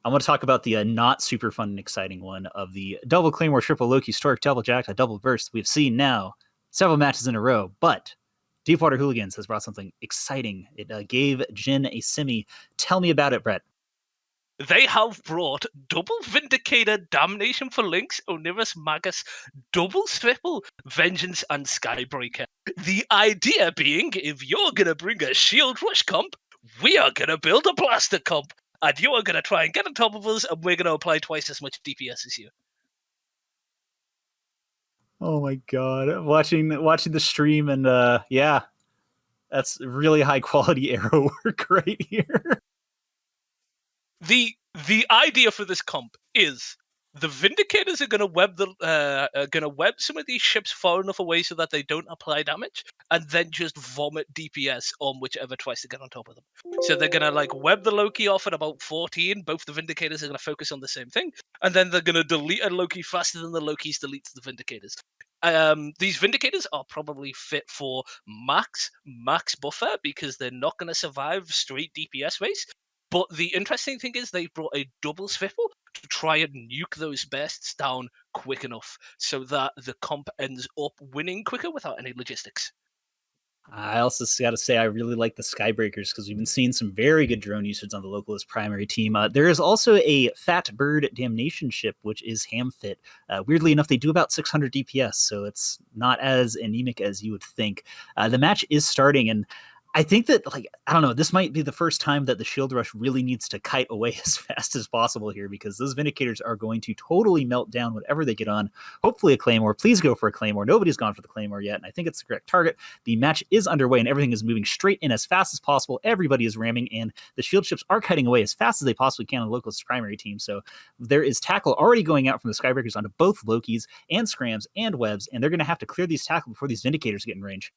I want to talk about the not super fun and exciting one of the double Claymore, triple Loki, Stork, double Jack, double burst. We've seen now several matches in a row, but Deepwater Hooligans has brought something exciting. It gave Jin a simi. Tell me about it, Brett. They have brought double Vindicator, Damnation for Lynx, Oniris Magus, double triple Vengeance and Skybreaker. The idea being, if you're going to bring a Shield Rush comp, we are going to build a Blaster comp. And you are going to try and get on top of us, and we're going to apply twice as much DPS as you. Oh my god. Watching the stream and yeah, that's really high quality arrow work right here. The idea for this comp is the Vindicators are going to web some of these ships far enough away so that they don't apply damage, and then just vomit DPS on whichever tries to get on top of them. So they're going to like web the Loki off at about 14. Both the Vindicators are going to focus on the same thing, and then they're going to delete a Loki faster than the Loki's deletes the Vindicators. These Vindicators are probably fit for max buffer because they're not going to survive straight DPS race. But the interesting thing is they brought a double swivel to try and nuke those bests down quick enough so that the comp ends up winning quicker without any logistics. I also got to say I really like the Skybreakers because we've been seeing some very good drone usage on the Localist primary team. There is also a Fat Bird Damnation ship, which is ham fit. Weirdly enough, they do about 600 DPS, so it's not as anemic as you would think. The match is starting, and I think that, like, I don't know, this might be the first time that the Shield Rush really needs to kite away as fast as possible here because those Vindicators are going to totally melt down whatever they get on. Hopefully a Claymore. Please go for a Claymore. Nobody's gone for the Claymore yet, and I think it's the correct target. The match is underway, and everything is moving straight in as fast as possible. Everybody is ramming, and the Shield ships are kiting away as fast as they possibly can on the Localist primary team. So there is tackle already going out from the Skybreakers onto both Lokis and Scrams and Webs, and they're going to have to clear these tackle before these Vindicators get in range.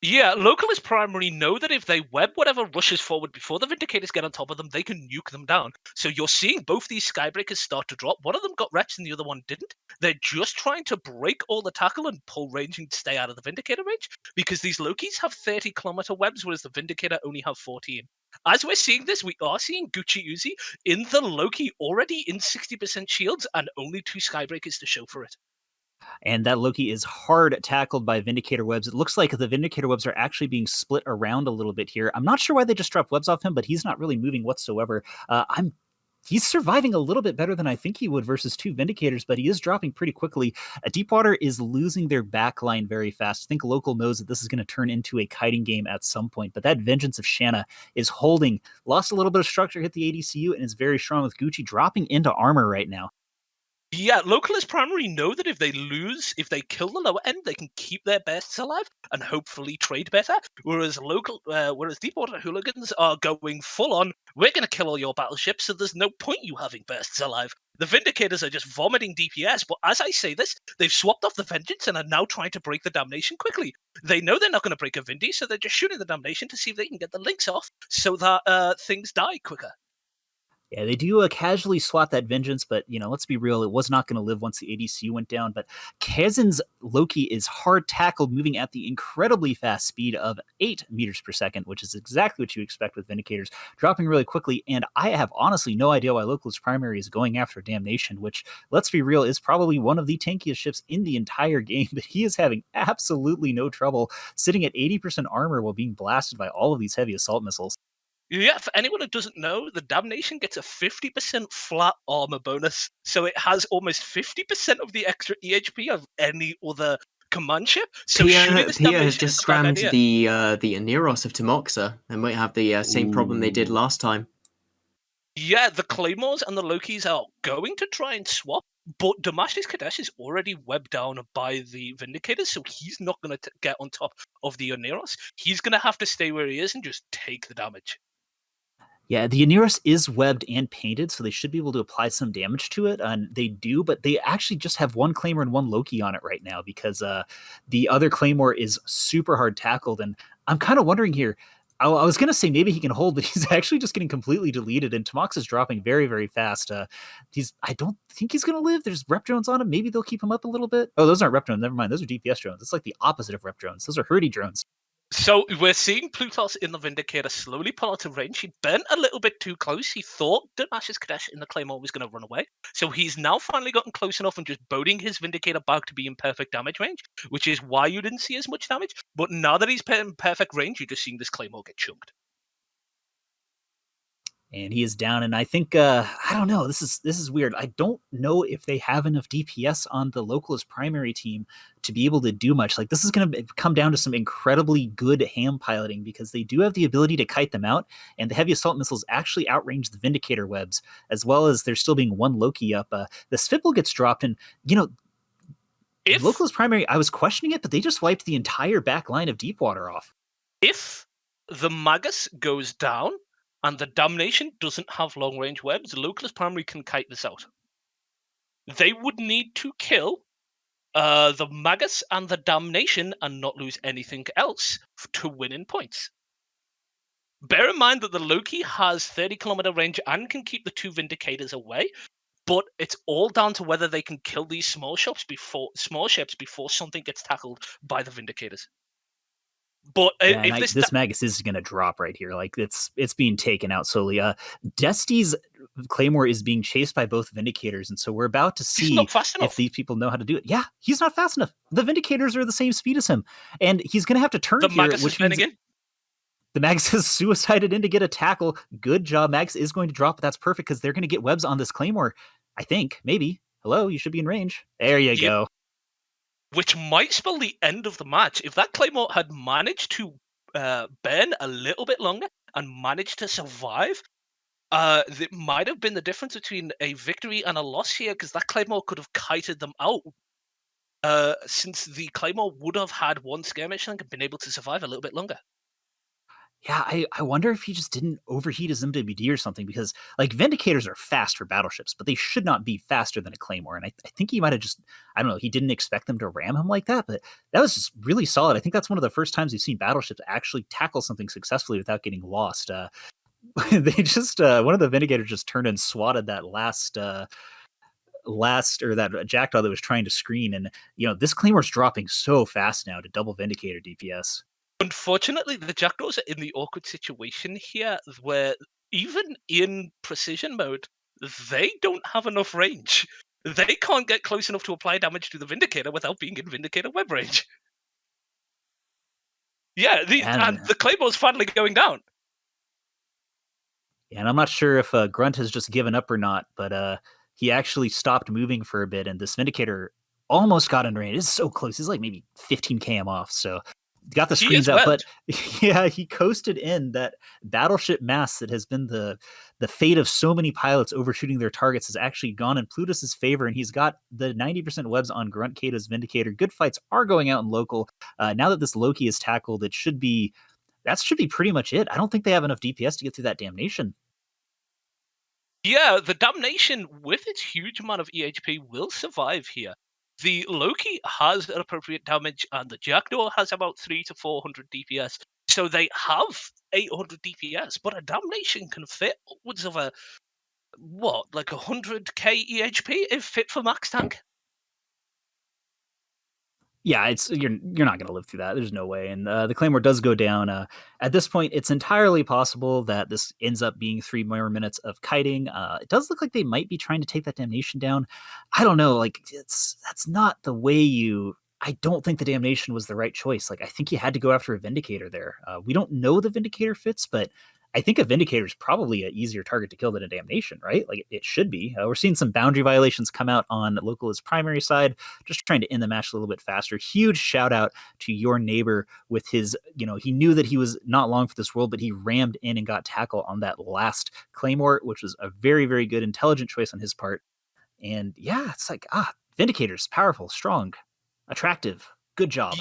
Yeah, Localist primary know that if they web whatever rushes forward before the Vindicators get on top of them, they can nuke them down. So you're seeing both these Skybreakers start to drop. One of them got wrecked and the other one didn't. They're just trying to break all the tackle and pull range and stay out of the Vindicator range because these Lokis have 30-kilometer webs, whereas the Vindicator only have 14. As we're seeing this, we are seeing Gucci Uzi in the Loki already in 60% shields and only 2 Skybreakers to show for it. And that Loki is hard tackled by Vindicator webs. It looks like the Vindicator webs are actually being split around a little bit here. I'm not sure why they just dropped webs off him, but he's not really moving whatsoever. He's surviving a little bit better than I think he would versus 2 Vindicators, but he is dropping pretty quickly. Deepwater is losing their backline very fast. I think Local knows that this is going to turn into a kiting game at some point, but that Vengeance of Shanna is holding. Lost a little bit of structure, hit the ADCU, and is very strong with Gucci dropping into armor right now. Yeah, Localist primary know that if they kill the lower end, they can keep their bests alive and hopefully trade better. Whereas Deepwater Hooligans are going full on, we're going to kill all your battleships, so there's no point you having bests alive. The Vindicators are just vomiting DPS, but as I say this, they've swapped off the Vengeance and are now trying to break the Damnation quickly. They know they're not going to break a Vindy, so they're just shooting the Damnation to see if they can get the links off so that things die quicker. Yeah, they do casually swat that Vengeance, but, let's be real, it was not going to live once the ADC went down. But Kazin's Loki is hard tackled, moving at the incredibly fast speed of 8 meters per second, which is exactly what you expect with Vindicators, dropping really quickly. And I have honestly no idea why Localist Primary is going after Damnation, which, let's be real, is probably one of the tankiest ships in the entire game. But he is having absolutely no trouble sitting at 80% armor while being blasted by all of these heavy assault missiles. Yeah, for anyone who doesn't know, the Damnation gets a 50% flat armor bonus, so it has almost 50% of the extra EHP of any other command ship. So Pia has just scrammed the Aniros of Timoxa and might have the same problem they did last time. Yeah, the Claymores and the Lokis are going to try and swap, but Damash's Kadesh is already webbed down by the Vindicators, so he's not going to get on top of the Aniros. He's going to have to stay where he is and just take the damage. Yeah, the Aniros is webbed and painted, so they should be able to apply some damage to it, and they do, but they actually just have 1 Claymore and 1 Loki on it right now because the other Claymore is super hard tackled, and I'm kind of wondering here, I was going to say maybe he can hold, but he's actually just getting completely deleted, and Tomox is dropping very, very fast. I don't think he's going to live. There's rep drones on him. Maybe they'll keep him up a little bit. Oh, those aren't rep drones. Never mind. Those are DPS drones. It's like the opposite of rep drones. Those are hurdy drones. So we're seeing Plutos in the Vindicator slowly pull out of range. He bent a little bit too close. He thought that Nash's Kadesh in the Claymore was going to run away. So he's now finally gotten close enough and just boating his Vindicator back to be in perfect damage range, which is why you didn't see as much damage. But now that he's in perfect range, you're just seeing this Claymore get chunked. And he is down, and I think I don't know. This is weird. I don't know if they have enough DPS on the localist primary team to be able to do much. Like, this is going to come down to some incredibly good ham piloting, because they do have the ability to kite them out, and the heavy assault missiles actually outrange the Vindicator webs, as well as there still being one Loki up. The Svipple gets dropped, and localist primary, I was questioning it, but they just wiped the entire back line of Deepwater off. If the Magus goes down and the Damnation doesn't have long-range webs, localist primary can kite this out. They would need to kill the Magus and the Damnation and not lose anything else to win in points. Bear in mind that the Loki has 30-kilometer range and can keep the two Vindicators away, but it's all down to whether they can kill these small ships before something gets tackled by the Vindicators. But if this Magus is going to drop right here. Like, it's being taken out slowly. Dusty's Claymore is being chased by both Vindicators, and so we're about to see if these people know how to do it. Yeah, he's not fast enough. The Vindicators are the same speed as him, and he's going to have to turn here, Magus which means again. The Magus has suicided in to get a tackle. Good job. Magus is going to drop, but that's perfect because they're going to get webs on this Claymore. I think, maybe. Hello, you should be in range. There you go. Which might spell the end of the match. If that Claymore had managed to burn a little bit longer and managed to survive, it might have been the difference between a victory and a loss here, because that Claymore could have kited them out. Since the Claymore would have had one skirmish link and been able to survive a little bit longer. Yeah, I wonder if he just didn't overheat his MWD or something, because, like, Vindicators are fast for battleships, but they should not be faster than a Claymore. And I think he might have just, I don't know, he didn't expect them to ram him like that, but that was just really solid. I think that's one of the first times we've seen battleships actually tackle something successfully without getting lost. They just, one of the Vindicators just turned and swatted that that Jackdaw that was trying to screen. And, this Claymore's dropping so fast now to double Vindicator DPS. Unfortunately, the Jackdaws are in the awkward situation here where even in precision mode, they don't have enough range. They can't get close enough to apply damage to the Vindicator without being in Vindicator web range. Yeah, and the Claymore's finally going down. Yeah, and I'm not sure if Grunt has just given up or not, but he actually stopped moving for a bit, and this Vindicator almost got in range. It's so close. He's like maybe 15 km off, so got the screens out, but yeah, he coasted in. That battleship mass that has been the fate of so many pilots overshooting their targets has actually gone in Plutus's favor, and he's got the 90% webs on Grunt Kato's Vindicator. Good fights are going out in local. Now that this Loki is tackled, that should be pretty much it. I don't think they have enough DPS to get through that Damnation. Yeah, the Damnation, with its huge amount of EHP, will survive here. The Loki has an appropriate damage, and the Jackdaw has about 300 to 400 DPS. So they have 800 DPS, but a Damnation can fit upwards of like 100k EHP if fit for max tank. Yeah, you're not going to live through that. There's no way. And the Claymore does go down. At this point, it's entirely possible that this ends up being 3 more minutes of kiting. It does look like they might be trying to take that Damnation down. I don't know. Like, that's not the way you. I don't think the Damnation was the right choice. Like, I think you had to go after a Vindicator there. We don't know the Vindicator fits, but I think a Vindicator is probably an easier target to kill than a Damnation, right? Like, it should be. We're seeing some boundary violations come out on localist primary side, just trying to end the match a little bit faster. Huge shout out to your neighbor with his, he knew that he was not long for this world, but he rammed in and got tackle on that last Claymore, which was a very, very good, intelligent choice on his part. And yeah, it's like, Vindicators, powerful, strong, attractive, good job.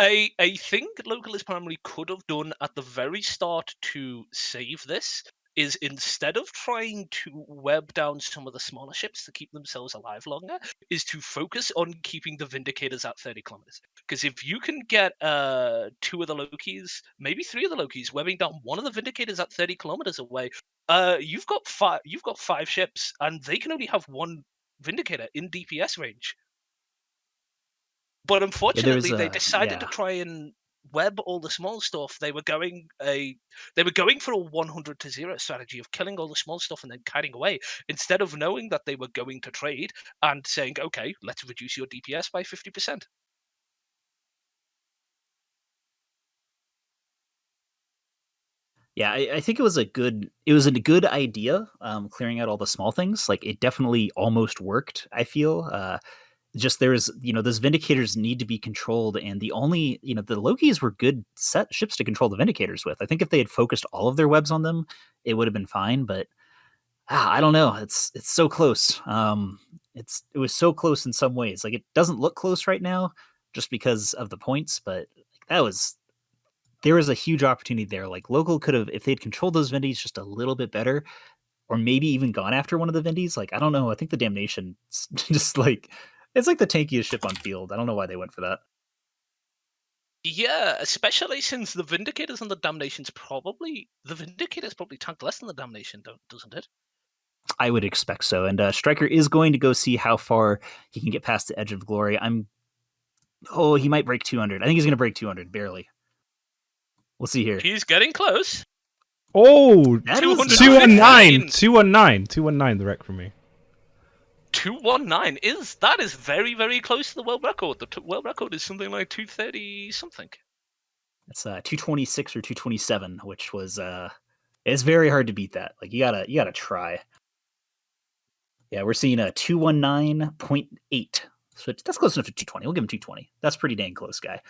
A thing localist primary could have done at the very start to save this is, instead of trying to web down some of the smaller ships to keep themselves alive longer, is to focus on keeping the Vindicators at 30 kilometers. Because if you can get 2 of the Lokis, maybe 3 of the Lokis, webbing down one of the Vindicators at 30 kilometers away, you've got 5 ships, and they can only have 1 Vindicator in DPS range. But unfortunately, they decided to try and web all the small stuff, they were going for a 100-0 strategy of killing all the small stuff and then kiting away, instead of knowing that they were going to trade and saying, okay, let's reduce your DPS by 50%. Yeah, I think it was a good idea, clearing out all the small things. Like, it definitely almost worked, I feel. Just there's, those Vindicators need to be controlled, and the only, the Lokis were good set ships to control the Vindicators with. I think if they had focused all of their webs on them, it would have been fine, but I don't know. It's so close. It was so close in some ways. Like, it doesn't look close right now just because of the points, but there was a huge opportunity there. Like, local could have, if they'd controlled those Vindies just a little bit better, or maybe even gone after one of the Vindies. Like, I don't know. I think the Damnation just like, it's like the tankiest ship on field. I don't know why they went for that. Yeah, especially since the Vindicators and the Damnations the Vindicators probably tanked less than the Damnation, doesn't it? I would expect so. And Stryker is going to go see how far he can get past the edge of glory. He might break 200. I think he's going to break 200, barely. We'll see here. He's getting close. Oh, that is 219. 219. 219, the wreck for me. 219 that is very, very close to the world record. The world record is something like 230 something. It's 226 or 227, which was it's very hard to beat that. Like, you gotta try. Yeah, we're seeing a 219.8. So that's close enough to 220. We'll give him 220. That's pretty dang close, guy.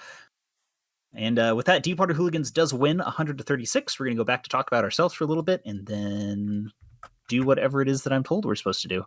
And with that, Deepwater Hooligans does win 100-36. We're going to go back to talk about ourselves for a little bit and then do whatever it is that I'm told we're supposed to do.